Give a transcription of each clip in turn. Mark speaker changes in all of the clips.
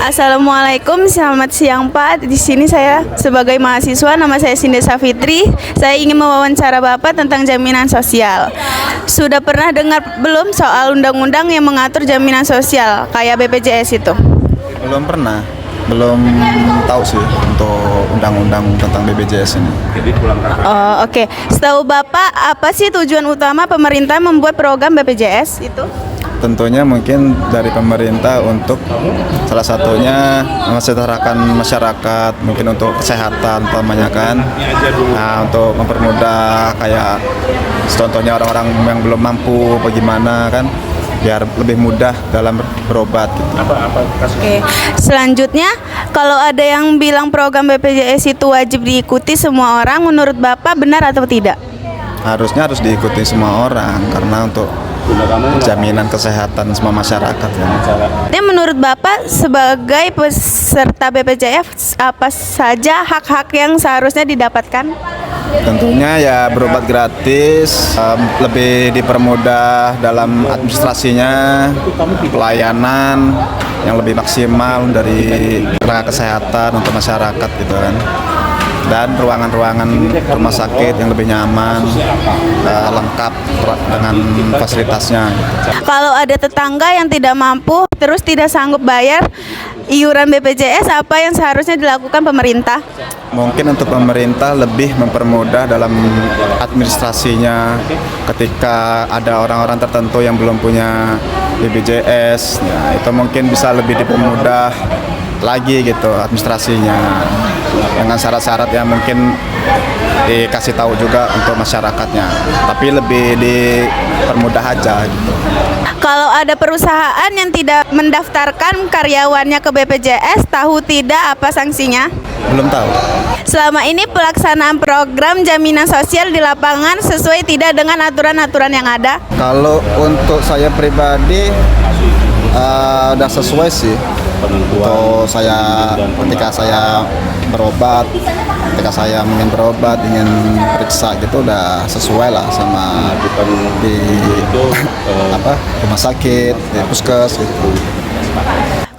Speaker 1: Assalamualaikum, selamat siang Pak. Di sini saya sebagai mahasiswa, nama saya Sindesa Fitri. Saya ingin mewawancara Bapak tentang jaminan sosial. Sudah pernah dengar belum soal undang-undang yang mengatur jaminan sosial kayak BPJS itu?
Speaker 2: Belum pernah, belum tahu sih untuk undang-undang tentang BPJS ini.
Speaker 1: Oh, oke. Setahu Bapak, apa sih tujuan utama pemerintah membuat program BPJS itu?
Speaker 2: Tentunya mungkin dari pemerintah untuk salah satunya mesejahterakan masyarakat, mungkin untuk kesehatan utamanya kan. Nah, untuk mempermudah kayak contohnya orang-orang yang belum mampu bagaimana kan, biar lebih mudah dalam berobat gitu.
Speaker 1: Oke. Selanjutnya, kalau ada yang bilang program BPJS itu wajib diikuti semua orang, menurut Bapak benar atau tidak?
Speaker 2: Harusnya harus diikuti semua orang karena untuk jaminan kesehatan semua masyarakat ya.
Speaker 1: Ini menurut Bapak sebagai peserta BPJS apa saja hak-hak yang seharusnya didapatkan?
Speaker 2: Tentunya ya berobat gratis, lebih dipermudah dalam administrasinya, pelayanan yang lebih maksimal dari tenaga kesehatan untuk masyarakat gitu kan. Dan ruangan-ruangan rumah sakit yang lebih nyaman, lengkap dengan fasilitasnya.
Speaker 1: Kalau ada tetangga yang tidak mampu terus tidak sanggup bayar iuran BPJS, apa yang seharusnya dilakukan pemerintah?
Speaker 2: Mungkin untuk pemerintah lebih mempermudah dalam administrasinya ketika ada orang-orang tertentu yang belum punya BPJS, ya, itu mungkin bisa lebih dipermudah lagi gitu administrasinya dengan syarat-syarat yang mungkin dikasih tahu juga untuk masyarakatnya, tapi lebih dipermudah aja gitu.
Speaker 1: Kalau ada perusahaan yang tidak mendaftarkan karyawannya ke BPJS, tahu tidak apa sanksinya?
Speaker 2: Belum tahu.
Speaker 1: Selama ini pelaksanaan program jaminan sosial di lapangan sesuai tidak dengan aturan-aturan yang ada?
Speaker 2: Kalau untuk saya pribadi udah sesuai sih. Untuk saya ketika saya berobat, ketika saya ingin berobat, ingin periksa gitu udah sesuai lah sama di rumah sakit, di puskes gitu.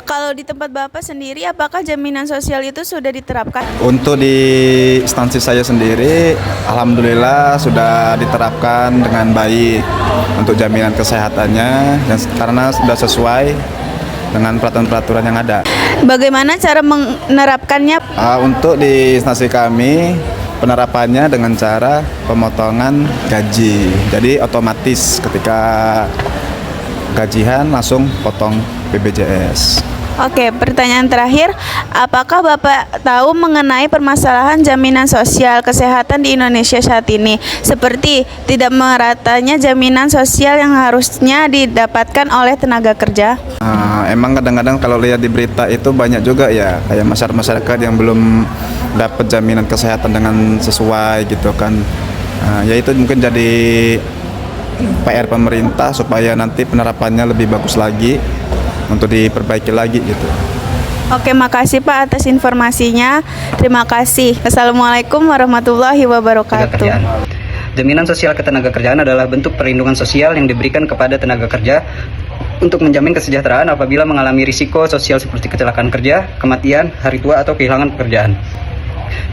Speaker 1: Kalau di tempat Bapak sendiri, apakah jaminan sosial itu sudah diterapkan?
Speaker 2: Untuk di instansi saya sendiri, alhamdulillah sudah diterapkan dengan baik untuk jaminan kesehatannya dan karena sudah sesuai dengan peraturan-peraturan yang ada.
Speaker 1: Bagaimana cara menerapkannya?
Speaker 2: Untuk di instansi kami, penerapannya dengan cara pemotongan gaji. Jadi otomatis ketika gajian langsung potong BPJS.
Speaker 1: Oke, pertanyaan terakhir, apakah Bapak tahu mengenai permasalahan jaminan sosial kesehatan di Indonesia saat ini? Seperti tidak meratanya jaminan sosial yang harusnya didapatkan oleh tenaga kerja?
Speaker 2: Emang kadang-kadang kalau lihat di berita itu banyak juga ya, kayak masyarakat yang belum dapat jaminan kesehatan dengan sesuai gitu kan. Ya itu mungkin jadi PR pemerintah supaya nanti penerapannya lebih bagus lagi, untuk diperbaiki lagi gitu.
Speaker 1: Oke, makasih Pak atas informasinya. Terima kasih. Assalamualaikum warahmatullahi wabarakatuh.
Speaker 3: Jaminan sosial ketenagakerjaan adalah bentuk perlindungan sosial yang diberikan kepada tenaga kerja untuk menjamin kesejahteraan apabila mengalami risiko sosial seperti kecelakaan kerja, kematian, hari tua, atau kehilangan pekerjaan.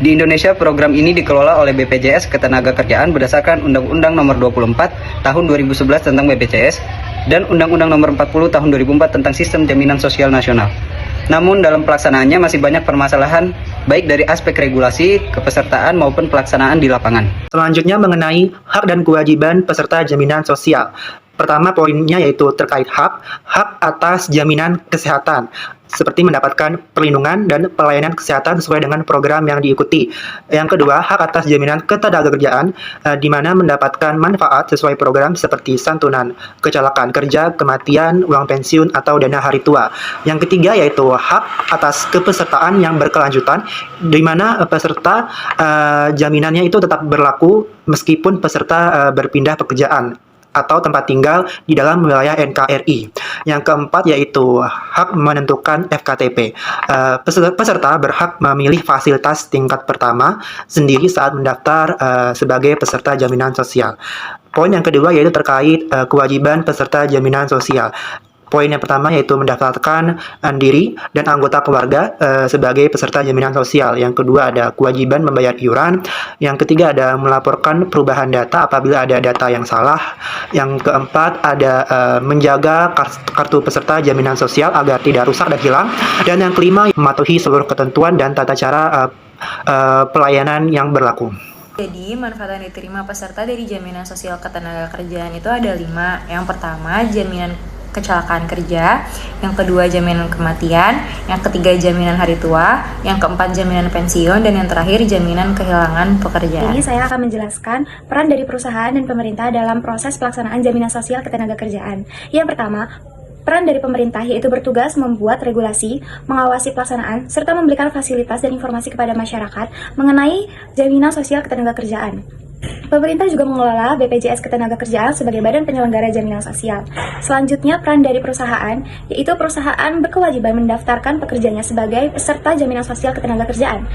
Speaker 3: Di Indonesia, program ini dikelola oleh BPJS Ketenagakerjaan berdasarkan Undang-Undang Nomor 24 Tahun 2011 tentang BPJS dan Undang-Undang Nomor 40 Tahun 2004 tentang Sistem Jaminan Sosial Nasional. Namun dalam pelaksanaannya masih banyak permasalahan baik dari aspek regulasi, kepesertaan maupun pelaksanaan di lapangan.
Speaker 4: Selanjutnya mengenai hak dan kewajiban peserta jaminan sosial. Pertama poinnya yaitu terkait hak atas jaminan kesehatan, seperti mendapatkan perlindungan dan pelayanan kesehatan sesuai dengan program yang diikuti. Yang kedua, hak atas jaminan ketenagakerjaan, di mana mendapatkan manfaat sesuai program seperti santunan kecelakaan kerja, kematian, uang pensiun, atau dana hari tua. Yang ketiga yaitu hak atas kepesertaan yang berkelanjutan, di mana peserta jaminannya itu tetap berlaku meskipun peserta berpindah pekerjaan atau tempat tinggal di dalam wilayah NKRI. Yang keempat yaitu hak menentukan FKTP. Peserta berhak memilih fasilitas tingkat pertama sendiri saat mendaftar sebagai peserta jaminan sosial. Poin yang kedua yaitu terkait kewajiban peserta jaminan sosial. Poin yang pertama yaitu mendaftarkan diri dan anggota keluarga sebagai peserta jaminan sosial. Yang kedua ada kewajiban membayar iuran. Yang ketiga ada melaporkan perubahan data apabila ada data yang salah. Yang keempat ada menjaga kartu peserta jaminan sosial agar tidak rusak dan hilang. Dan yang kelima mematuhi seluruh ketentuan dan tata cara pelayanan yang berlaku.
Speaker 5: Jadi, manfaat yang diterima peserta dari jaminan sosial ketenagakerjaan itu ada 5. Yang pertama, jaminan kecelakaan kerja, yang kedua jaminan kematian, yang ketiga jaminan hari tua, yang keempat jaminan pensiun, dan yang terakhir jaminan kehilangan pekerjaan.
Speaker 6: Ini saya akan menjelaskan peran dari perusahaan dan pemerintah dalam proses pelaksanaan jaminan sosial ketenagakerjaan. Yang pertama, peran dari pemerintah yaitu bertugas membuat regulasi, mengawasi pelaksanaan, serta memberikan fasilitas dan informasi kepada masyarakat mengenai jaminan sosial ketenagakerjaan. Pemerintah juga mengelola BPJS Ketenagakerjaan sebagai badan penyelenggara jaminan sosial. Selanjutnya, peran dari perusahaan, yaitu perusahaan berkewajiban mendaftarkan pekerjanya sebagai peserta jaminan sosial ketenagakerjaan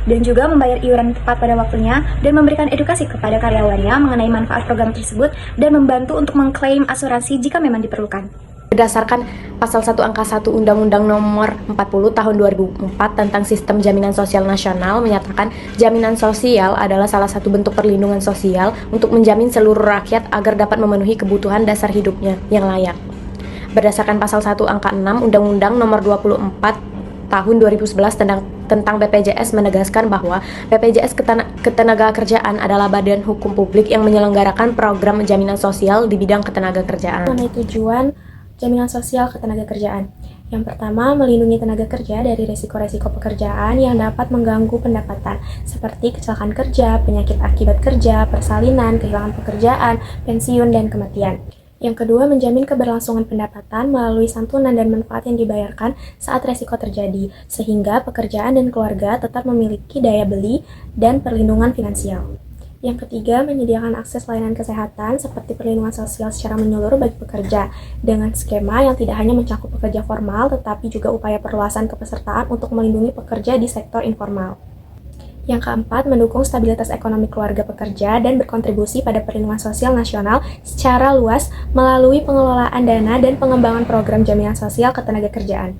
Speaker 6: dan juga membayar iuran tepat pada waktunya dan memberikan edukasi kepada karyawannya mengenai manfaat program tersebut dan membantu untuk mengklaim asuransi jika memang diperlukan.
Speaker 7: Berdasarkan Pasal 1 Angka 1 Undang-Undang Nomor 40 Tahun 2004 tentang Sistem Jaminan Sosial Nasional menyatakan jaminan sosial adalah salah satu bentuk perlindungan sosial untuk menjamin seluruh rakyat agar dapat memenuhi kebutuhan dasar hidupnya yang layak. Berdasarkan Pasal 1 Angka 6 Undang-Undang Nomor 24 Tahun 2011 tentang BPJS menegaskan bahwa BPJS Ketenagakerjaan adalah badan hukum publik yang menyelenggarakan program jaminan sosial di bidang ketenagakerjaan.
Speaker 6: Mengenai tujuan jaminan sosial ketenagakerjaan. Yang pertama, melindungi tenaga kerja dari risiko-risiko pekerjaan yang dapat mengganggu pendapatan, seperti kecelakaan kerja, penyakit akibat kerja, persalinan, kehilangan pekerjaan, pensiun, dan kematian. Yang kedua, menjamin keberlangsungan pendapatan melalui santunan dan manfaat yang dibayarkan saat risiko terjadi, sehingga pekerjaan dan keluarga tetap memiliki daya beli dan perlindungan finansial. Yang ketiga, menyediakan akses layanan kesehatan seperti perlindungan sosial secara menyeluruh bagi pekerja dengan skema yang tidak hanya mencakup pekerja formal tetapi juga upaya perluasan kepesertaan untuk melindungi pekerja di sektor informal. Yang keempat, mendukung stabilitas ekonomi keluarga pekerja dan berkontribusi pada perlindungan sosial nasional secara luas melalui pengelolaan dana dan pengembangan program jaminan sosial ketenagakerjaan.